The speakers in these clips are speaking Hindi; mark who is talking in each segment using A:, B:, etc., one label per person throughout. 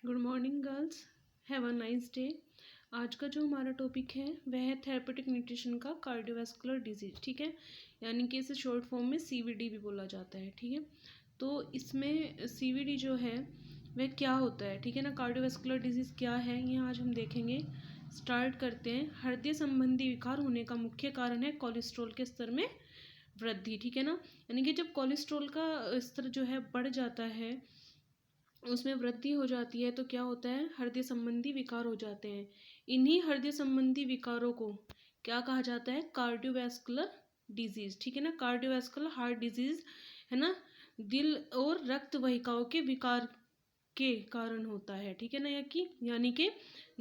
A: Good morning girls, have a nice day. आज का जो हमारा टॉपिक है वह है थेरेपेटिक न्यूट्रिशन का कार्डियोवैस्कुलर डिजीज। ठीक है, यानी कि इसे शॉर्ट फॉर्म में सीवीडी भी बोला जाता है। ठीक है, तो इसमें सीवीडी जो है वह क्या होता है, ठीक है ना, कार्डियोवैस्कुलर डिजीज क्या है ये आज हम देखेंगे। स्टार्ट करते हैं। हृदय संबंधी विकार होने का मुख्य कारण है कोलेस्ट्रॉल के स्तर में वृद्धि। ठीक है ना, यानी कि जब कोलेस्ट्रॉल का स्तर जो है बढ़ जाता है, उसमें वृद्धि हो जाती है, तो क्या होता है, हृदय संबंधी विकार हो जाते हैं। इन्हीं हृदय संबंधी विकारों को क्या कहा जाता है, कार्डियोवैस्कुलर डिजीज। ठीक है ना, कार्डियोवैस्कुलर हार्ट डिजीज है ना, दिल और रक्त वाहिकाओं के विकार के कारण होता है। ठीक है ना, यानी कि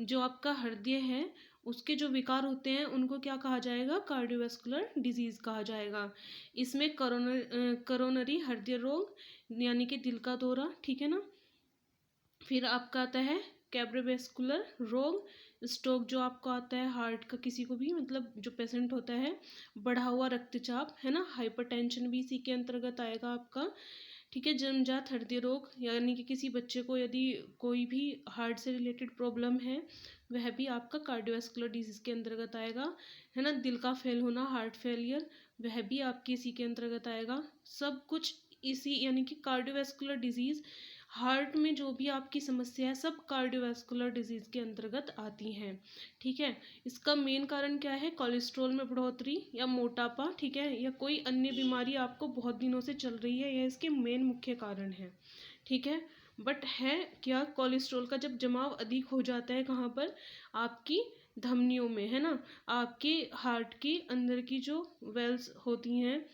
A: जो आपका हृदय है उसके जो विकार होते हैं उनको क्या कहा जाएगा, कार्डियोवैस्कुलर डिजीज कहा जाएगा। इसमें करोनरी हृदय रोग यानी कि दिल का दौरा, ठीक है ना, फिर आपका आता है कैर्डियोवैस्कुलर रोग, स्ट्रोक जो आपको आता है हार्ट का, किसी को भी मतलब जो पेशेंट होता है, बढ़ा हुआ रक्तचाप है ना, हाइपरटेंशन भी इसी के अंतर्गत आएगा आपका। ठीक है, जन्मजात हृदय रोग यानी कि किसी बच्चे को यदि कोई भी हार्ट से रिलेटेड प्रॉब्लम है वह भी आपका कार्डियोवैस्कुलर डिजीज के अंतर्गत आएगा। है ना, दिल का फेल होना, हार्ट फेलियर, वह भी आपके इसी के अंतर्गत आएगा। सब कुछ इसी यानी कि कार्डियोवैस्कुलर डिजीज, हार्ट में जो भी आपकी समस्या है सब कार्डियोवैस्कुलर डिजीज के अंतर्गत आती हैं। ठीक है, इसका मेन कारण क्या है, कोलेस्ट्रॉल में बढ़ोतरी या मोटापा, ठीक है, या कोई अन्य बीमारी आपको बहुत दिनों से चल रही है, यह इसके मेन मुख्य कारण है। ठीक है, बट है क्या, कोलेस्ट्रॉल का जब जमाव अधिक हो जाता है कहाँ पर, आपकी धमनियों में, है ना, आपके हार्ट के अंदर की जो वेल्स होती हैं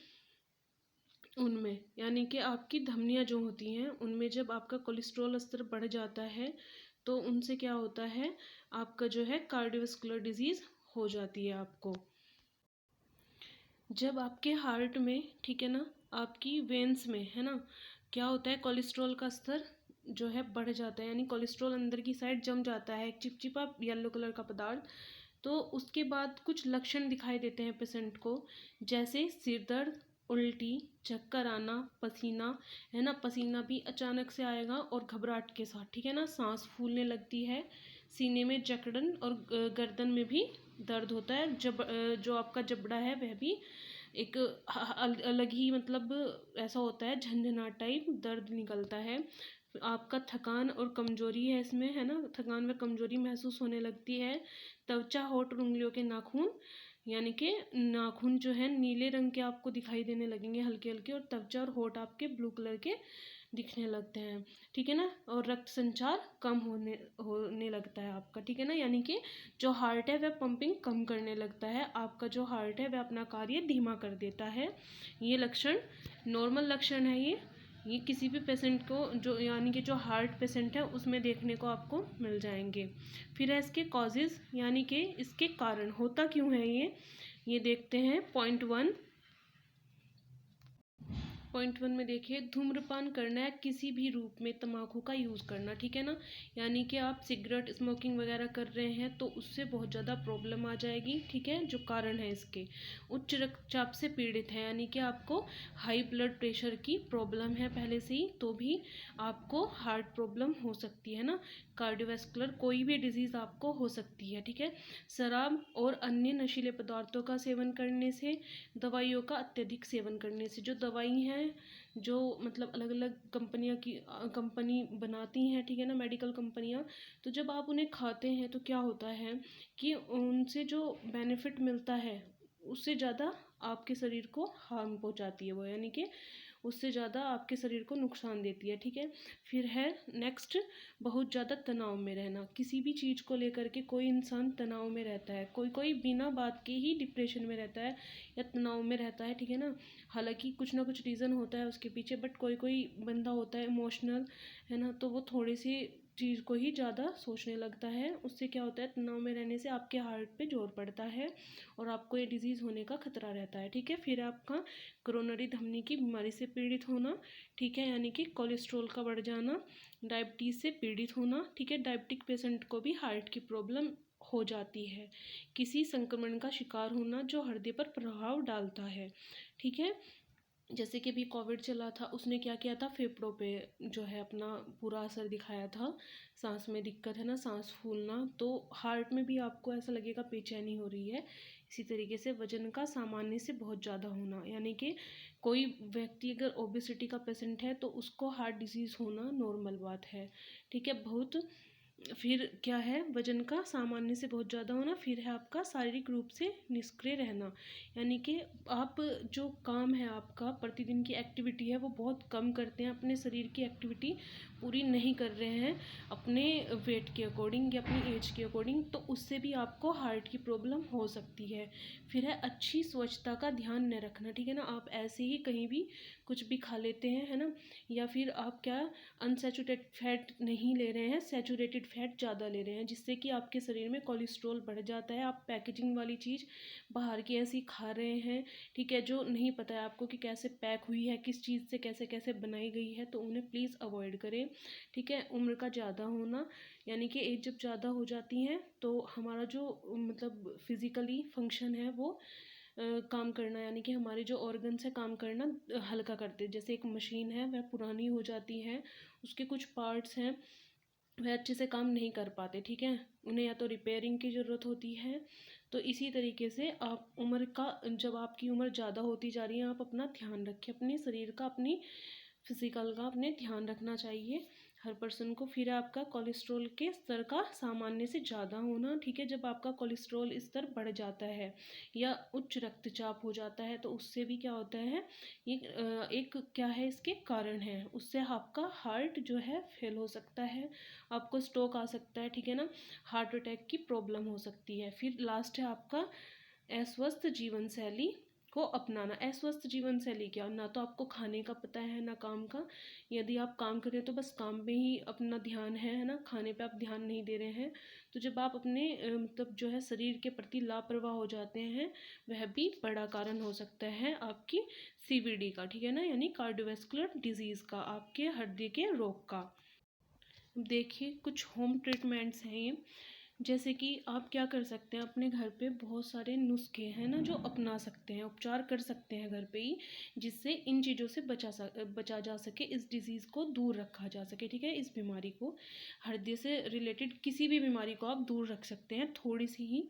A: उनमें, यानी कि आपकी धमनियाँ जो होती हैं उनमें जब आपका कोलेस्ट्रॉल स्तर बढ़ जाता है तो उनसे क्या होता है, आपका जो है कार्डियोवैस्कुलर डिजीज हो जाती है आपको। जब आपके हार्ट में, ठीक है ना, आपकी वेन्स में, है ना, क्या होता है, कोलेस्ट्रॉल का स्तर जो है बढ़ जाता है, यानी कोलेस्ट्रॉल अंदर की साइड जम जाता है, एक चिपचिपा येलो कलर का पदार्थ। तो उसके बाद कुछ लक्षण दिखाई देते हैं पेशेंट को, जैसे सिर दर्द, उल्टी, चक्कर आना, पसीना, है ना, पसीना भी अचानक से आएगा और घबराहट के साथ, ठीक है ना, सांस फूलने लगती है, सीने में जकड़न और गर्दन में भी दर्द होता है, जो आपका जबड़ा है वह भी एक अलग ही मतलब ऐसा होता है, झंझनाट टाइप दर्द निकलता है। आपका थकान और कमजोरी है इसमें, है ना, थकान व कमजोरी महसूस होने लगती है। त्वचा, होठ और उंगलियों के नाखून, यानी कि नाखून जो है नीले रंग के आपको दिखाई देने लगेंगे हल्के हल्के, और त्वचा और होठ आपके ब्लू कलर के दिखने लगते हैं। ठीक है ना, और रक्त संचार कम होने लगता है आपका। ठीक है ना, यानी कि जो हार्ट है वह पंपिंग कम करने लगता है, आपका जो हार्ट है वह अपना कार्य धीमा कर देता है। ये लक्षण नॉर्मल लक्षण है, ये किसी भी पेशेंट को जो यानी कि जो हार्ट पेशेंट है उसमें देखने को आपको मिल जाएंगे। फिर है इसके कॉजेज़, यानी कि इसके कारण, होता क्यों है ये देखते हैं। पॉइंट वन में देखिए, धूम्रपान करना है, किसी भी रूप में तम्बाकू का यूज़ करना। ठीक है ना, यानी कि आप सिगरेट स्मोकिंग वगैरह कर रहे हैं तो उससे बहुत ज़्यादा प्रॉब्लम आ जाएगी। ठीक है, जो कारण है इसके, उच्च रक्तचाप से पीड़ित है, यानी कि आपको हाई ब्लड प्रेशर की प्रॉब्लम है पहले से ही, तो भी आपको हार्ट प्रॉब्लम हो सकती है ना, कार्डियोवैस्कुलर कोई भी डिजीज़ आपको हो सकती है। ठीक है, शराब और अन्य नशीले पदार्थों का सेवन करने से, दवाइयों का अत्यधिक सेवन करने से, जो दवाई हैं जो मतलब अलग अलग कंपनी बनाती हैं, ठीक है ना, मेडिकल कंपनियां, तो जब आप उन्हें खाते हैं तो क्या होता है कि उनसे जो बेनिफिट मिलता है उससे ज़्यादा आपके शरीर को हार्म पहुंचाती है वो, यानी कि उससे ज़्यादा आपके शरीर को नुकसान देती है। ठीक है, फिर है नेक्स्ट, बहुत ज़्यादा तनाव में रहना, किसी भी चीज़ को लेकर के कोई इंसान तनाव में रहता है, कोई कोई बिना बात के ही डिप्रेशन में रहता है या तनाव में रहता है। ठीक है ना, हालांकि कुछ ना कुछ रीज़न होता है उसके पीछे, बट कोई कोई बंदा होता है इमोशनल, है ना, तो वो थोड़ी सी चीज़ को ही ज़्यादा सोचने लगता है, उससे क्या होता है, तनाव में रहने से आपके हार्ट पे जोर पड़ता है और आपको ये डिजीज़ होने का खतरा रहता है। ठीक है, फिर आपका कोरोनरी धमनी की बीमारी से पीड़ित होना, ठीक है, यानी कि कोलेस्ट्रॉल का बढ़ जाना, डायबिटीज़ से पीड़ित होना। ठीक है, डायबिटिक पेशेंट को भी हार्ट की प्रॉब्लम हो जाती है, किसी संक्रमण का शिकार होना जो हृदय पर प्रभाव डालता है। ठीक है, जैसे कि अभी कोविड चला था, उसने क्या किया था, फेफड़ों पे जो है अपना पूरा असर दिखाया था। सांस में दिक्कत है ना, सांस फूलना, तो हार्ट में भी आपको ऐसा लगेगा बेचैनी हो रही है। इसी तरीके से वजन का सामान्य से बहुत ज़्यादा होना, यानी कि कोई व्यक्ति अगर ओबेसिटी का पेशेंट है तो उसको हार्ट डिजीज़ होना नॉर्मल बात है। ठीक है, बहुत। फिर क्या है, वजन का सामान्य से बहुत ज़्यादा होना। फिर है आपका शारीरिक रूप से निष्क्रिय रहना, यानी कि आप जो काम है आपका प्रतिदिन की एक्टिविटी है वो बहुत कम करते हैं, अपने शरीर की एक्टिविटी पूरी नहीं कर रहे हैं अपने वेट के अकॉर्डिंग या अपनी एज के अकॉर्डिंग, तो उससे भी आपको हार्ट की प्रॉब्लम हो सकती है। फिर है अच्छी स्वच्छता का ध्यान न रखना, ठीक है ना, आप ऐसे ही कहीं भी कुछ भी खा लेते हैं, है ना, या फिर आप क्या अनसैचुरेटेड फैट नहीं ले रहे हैं, सैचुरेटेड फैट ज़्यादा ले रहे हैं, जिससे कि आपके शरीर में कोलेस्ट्रॉल बढ़ जाता है। आप पैकेजिंग वाली चीज़ बाहर की ऐसी खा रहे हैं, ठीक है, जो नहीं पता है आपको कि कैसे पैक हुई है, किस चीज़ से कैसे कैसे बनाई गई है, तो उन्हें प्लीज़ अवॉइड करें। ठीक है, उम्र का ज़्यादा होना, यानी कि एज जब ज़्यादा हो जाती है तो हमारा जो मतलब फिज़िकली फंक्शन है वो काम करना, यानी कि हमारे जो ऑर्गन्स है काम करना हल्का करते हैं। जैसे एक मशीन है वह पुरानी हो जाती है, उसके कुछ पार्ट्स हैं वह अच्छे से काम नहीं कर पाते, ठीक है, उन्हें या तो रिपेयरिंग की ज़रूरत होती है। तो इसी तरीके से आप उम्र का, जब आपकी उम्र ज़्यादा होती जा रही है, आप अपना ध्यान रखें, अपने शरीर का, अपनी फिजिकल का अपने ध्यान रखना चाहिए हर पर्सन को। फिर आपका कोलेस्ट्रॉल के स्तर का सामान्य से ज़्यादा होना, ठीक है, जब आपका कोलेस्ट्रॉल स्तर बढ़ जाता है या उच्च रक्तचाप हो जाता है तो उससे भी क्या होता है, ये एक क्या है इसके कारण है, उससे आपका हार्ट जो है फेल हो सकता है, आपको स्ट्रोक आ सकता है, ठीक है ना, हार्ट अटैक की प्रॉब्लम हो सकती है। फिर लास्ट है आपका अस्वस्थ जीवन शैली को अपनाना। अस्वस्थ जीवन शैली क्या, ना तो आपको खाने का पता है ना काम का। यदि आप काम करें तो बस काम में ही अपना ध्यान है ना, खाने पे आप ध्यान नहीं दे रहे हैं, तो जब आप अपने मतलब जो है शरीर के प्रति लापरवाह हो जाते हैं, वह भी बड़ा कारण हो सकता है आपकी सीवीडी का, ठीक है ना, यानी कार्डियोवैस्कुलर डिजीज़ का, आपके हृदय के रोग का। देखिए कुछ होम ट्रीटमेंट्स हैं ये, जैसे कि आप क्या कर सकते हैं, अपने घर पे बहुत सारे नुस्खे हैं ना जो अपना सकते हैं, उपचार कर सकते हैं घर पे ही, जिससे इन चीज़ों से बचा जा सके, इस डिज़ीज़ को दूर रखा जा सके, ठीक है, इस बीमारी को, हृदय से रिलेटेड किसी भी बीमारी को आप दूर रख सकते हैं थोड़ी सी ही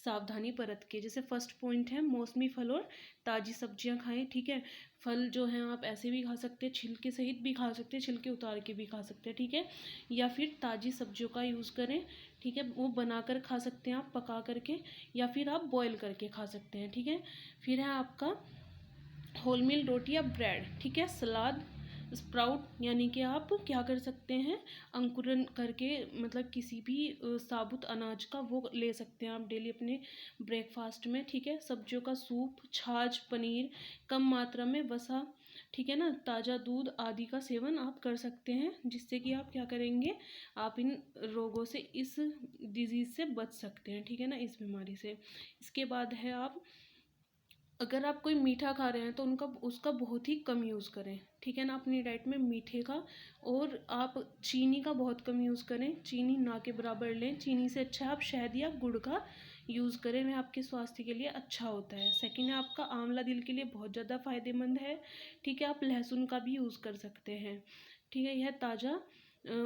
A: सावधानी बरत के। जैसे फर्स्ट पॉइंट है मौसमी फल और ताज़ी सब्जियां खाएं, ठीक है, फल जो हैं आप ऐसे भी खा सकते हैं, छिलके सहित भी खा सकते हैं, छिलके उतार के भी खा सकते हैं, ठीक है, या फिर ताज़ी सब्जियों का यूज़ करें, ठीक है, वो बनाकर खा सकते हैं आप पका करके, या फिर आप बॉयल करके खा सकते हैं, ठीक है। फिर है आपका होल मील रोटी या ब्रेड, ठीक है, सलाद, स्प्राउट, यानी कि आप क्या कर सकते हैं, अंकुरन करके मतलब किसी भी साबुत अनाज का वो ले सकते हैं आप डेली अपने ब्रेकफास्ट में, ठीक है, सब्जियों का सूप, छाछ, पनीर, कम मात्रा में वसा, ठीक है ना, ताज़ा दूध आदि का सेवन आप कर सकते हैं, जिससे कि आप क्या करेंगे, आप इन रोगों से, इस डिजीज़ से बच सकते हैं, ठीक है ना, इस बीमारी से। इसके बाद है आप अगर आप कोई मीठा खा रहे हैं तो उनका उसका बहुत ही कम यूज़ करें, ठीक है ना, अपनी डाइट में मीठे का, और आप चीनी का बहुत कम यूज़ करें, चीनी ना के बराबर लें, चीनी से अच्छा आप शहद या गुड़ का यूज़ करें, वह आपके स्वास्थ्य के लिए अच्छा होता है। सेकंड है आपका आंवला दिल के लिए बहुत ज़्यादा फायदेमंद है, ठीक है, आप लहसुन का भी यूज़ कर सकते हैं, ठीक है, यह ताज़ा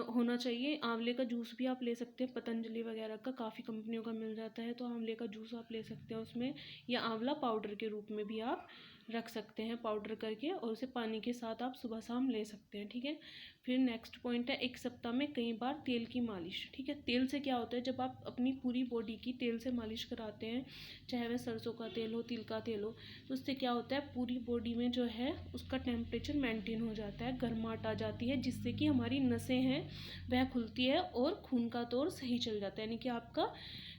A: होना चाहिए। आंवले का जूस भी आप ले सकते हैं, पतंजलि वगैरह का काफ़ी कंपनियों का मिल जाता है, तो आंवले का जूस आप ले सकते हैं उसमें, या आंवला पाउडर के रूप में भी आप रख सकते हैं पाउडर करके, और उसे पानी के साथ आप सुबह शाम ले सकते हैं, ठीक है। फिर नेक्स्ट पॉइंट है एक सप्ताह में कई बार तेल की मालिश, ठीक है, तेल से क्या होता है, जब आप अपनी पूरी बॉडी की तेल से मालिश कराते हैं, चाहे वह सरसों का तेल हो, तिल का तेल हो, तो उससे क्या होता है, पूरी बॉडी में जो है उसका टेम्परेचर मेंटेन हो जाता है, गर्माहट आ जाती है, जिससे कि हमारी नसें हैं वह खुलती है और खून का दौर सही चल जाता है, यानी कि आपका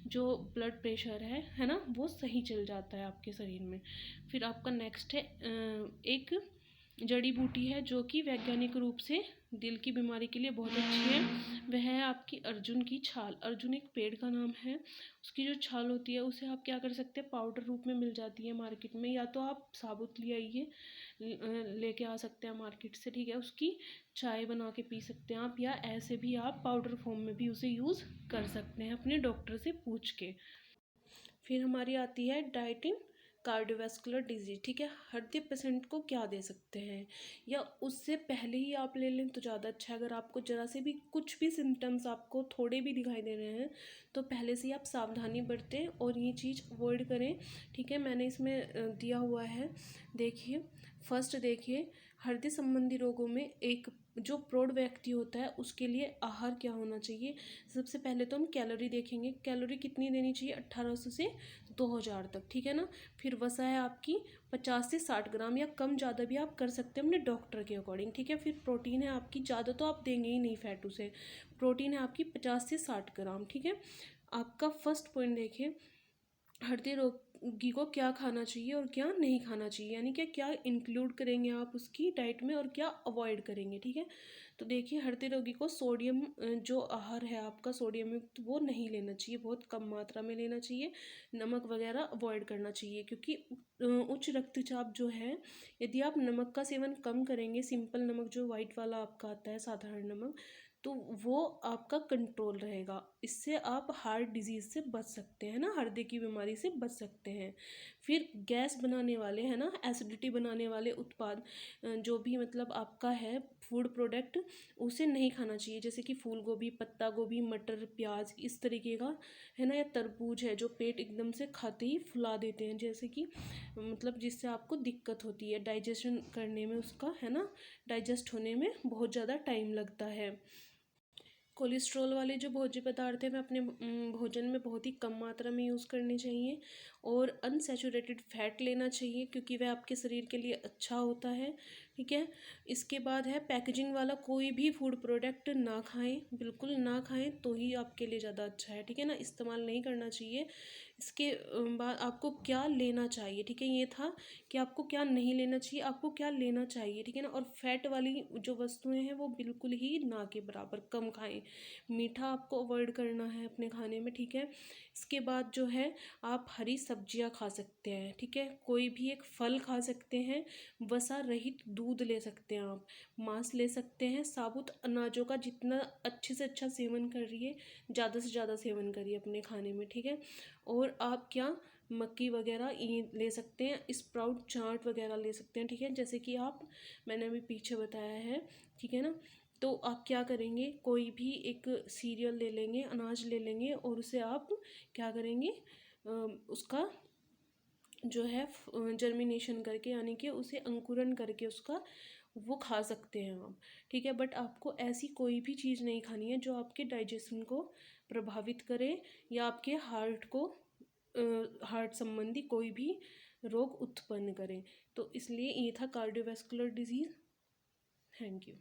A: जो ब्लड प्रेशर है ना, वो सही चल जाता है आपके शरीर में। फिर आपका नेक्स्ट है एक जड़ी बूटी है जो कि वैज्ञानिक रूप से दिल की बीमारी के लिए बहुत अच्छी है, वह है आपकी अर्जुन की छाल। अर्जुन एक पेड़ का नाम है, उसकी जो छाल होती है उसे आप क्या कर सकते हैं, पाउडर रूप में मिल जाती है मार्केट में, या तो आप साबुत ले आइए, लेके आ सकते हैं मार्केट से, ठीक है, उसकी चाय बना के पी सकते हैं आप, या ऐसे भी आप पाउडर फॉर्म में भी उसे यूज़ कर सकते हैं अपने डॉक्टर से पूछ के। फिर हमारी आती है डाइटिन कार्डियोवैस्कुलर डिजीज, ठीक है। हृदय पेशेंट को क्या दे सकते हैं, या उससे पहले ही आप ले लें तो ज़्यादा अच्छा है। अगर आपको ज़रा से भी कुछ भी सिम्टम्स आपको थोड़े भी दिखाई दे रहे हैं तो पहले से ही आप सावधानी बरतें और ये चीज़ अवॉइड करें, ठीक है। मैंने इसमें दिया हुआ है, देखिए। फर्स्ट देखिए, हृदय संबंधी रोगों में एक जो प्रौढ़ व्यक्ति होता है उसके लिए आहार क्या होना चाहिए। सबसे पहले तो हम कैलोरी देखेंगे, कैलोरी कितनी देनी चाहिए, 1800 से 2000 तक, ठीक है ना। फिर वसा है आपकी 50 से 60 ग्राम, या कम ज़्यादा भी आप कर सकते हैं अपने डॉक्टर के अकॉर्डिंग, ठीक है। फिर प्रोटीन है आपकी, ज़्यादा तो आप देंगे ही नहीं फैटू से, प्रोटीन है आपकी 50 से 60 ग्राम, ठीक है। आपका फर्स्ट पॉइंट देखिए, हृदय रोगी को क्या खाना चाहिए और क्या नहीं खाना चाहिए, यानी कि क्या इंक्लूड करेंगे आप उसकी डाइट में और क्या अवॉइड करेंगे, ठीक है। तो देखिए, हृदय रोगी को सोडियम जो आहार है आपका सोडियम युक्त वो नहीं लेना चाहिए, बहुत कम मात्रा में लेना चाहिए। नमक वगैरह अवॉइड करना चाहिए, क्योंकि उच्च रक्तचाप जो है, यदि आप नमक का सेवन कम करेंगे, सिंपल नमक जो वाइट वाला आपका आता है साधारण नमक, तो वो आपका कंट्रोल रहेगा। इससे आप हार्ट डिजीज़ से बच सकते हैं ना, हृदय की बीमारी से बच सकते हैं। फिर गैस बनाने वाले है ना, एसिडिटी बनाने वाले उत्पाद जो भी मतलब आपका है फूड प्रोडक्ट, उसे नहीं खाना चाहिए। जैसे कि फूल गोभी, पत्ता गोभी, मटर, प्याज, इस तरीके का है ना, या तरबूज है जो पेट एकदम से खाते ही फुला देते हैं, जैसे कि मतलब जिससे आपको दिक्कत होती है डाइजेशन करने में, उसका है ना डाइजेस्ट होने में बहुत ज़्यादा टाइम लगता है। कोलेस्ट्रॉल वाले जो भोज्य पदार्थ हैं वह अपने भोजन में बहुत ही कम मात्रा में यूज़ करने चाहिए, और अनसैचुरेटेड फैट लेना चाहिए, क्योंकि वह आपके शरीर के लिए अच्छा होता है, ठीक है। इसके बाद है पैकेजिंग वाला कोई भी फूड प्रोडक्ट ना खाएं, बिल्कुल ना खाएं, तो ही आपके लिए ज़्यादा अच्छा है, ठीक है ना, इस्तेमाल नहीं करना चाहिए। इसके बाद आपको क्या लेना चाहिए, ठीक है, ये था कि आपको क्या नहीं लेना चाहिए, आपको क्या लेना चाहिए, ठीक है ना। और फैट वाली जो वस्तुएं हैं वो बिल्कुल ही ना के बराबर कम खाएं। मीठा आपको अवॉइड करना है अपने खाने में, ठीक है। इसके बाद जो है आप हरी सब्जियां खा सकते हैं, ठीक है, कोई भी एक फल खा सकते हैं, वसा रहित दूध ले सकते हैं आप, मांस ले सकते हैं, साबुत अनाजों का जितना अच्छे से अच्छा सेवन करिए, ज़्यादा से ज़्यादा सेवन करिए अपने खाने में, ठीक है। और आप क्या मक्की वगैरह ये ले सकते हैं, स्प्राउट चाट वगैरह ले सकते हैं, ठीक है, जैसे कि आप मैंने अभी पीछे बताया है, ठीक है ना। तो आप क्या करेंगे, कोई भी एक सीरियल ले लेंगे, अनाज ले लेंगे, और उसे आप क्या करेंगे, उसका जो है जर्मिनेशन करके, यानी कि उसे अंकुरन करके उसका वो खा सकते हैं आप, ठीक है। बट आपको ऐसी कोई भी चीज़ नहीं खानी है जो आपके डाइजेशन को प्रभावित करे, या आपके हार्ट को हार्ट संबंधी कोई भी रोग उत्पन्न करे। तो इसलिए ये था कार्डियोवैस्कुलर डिजीज़। Thank you.